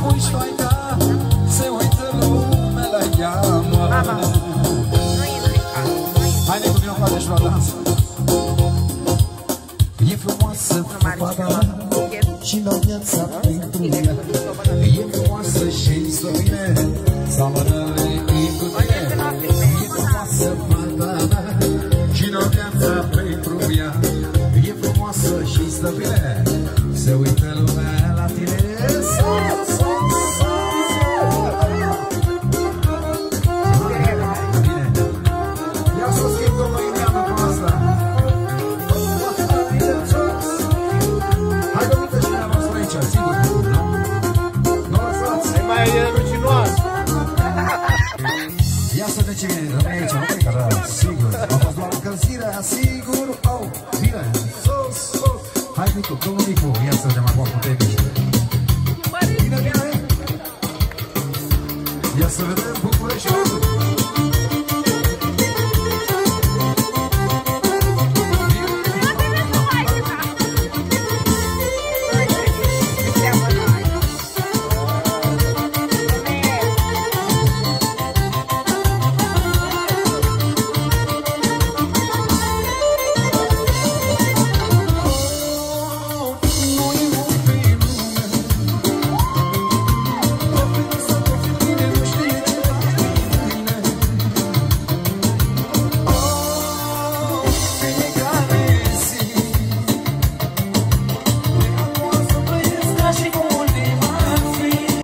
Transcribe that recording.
muștoaica, se uită lumea la ea, mă. Hai, Nicu, vină cu și la dans. E frumoasă fata și la viața pentru ea. E frumoasă și stă bine, seamănă-le cu tine. E frumoasă fata și la viața pentru ea. E frumoasă și stă bine, se uită lumea la tine. Ia să vedem ce rămâne aici, nu cred că rău, sigur. A fost doar încălzirea, sigur. Oh, bine, sus, sus. Hai, Nicu, domnul Nicu, ia să vedem acum cu tine. Bine, bine. Ia să vedem București.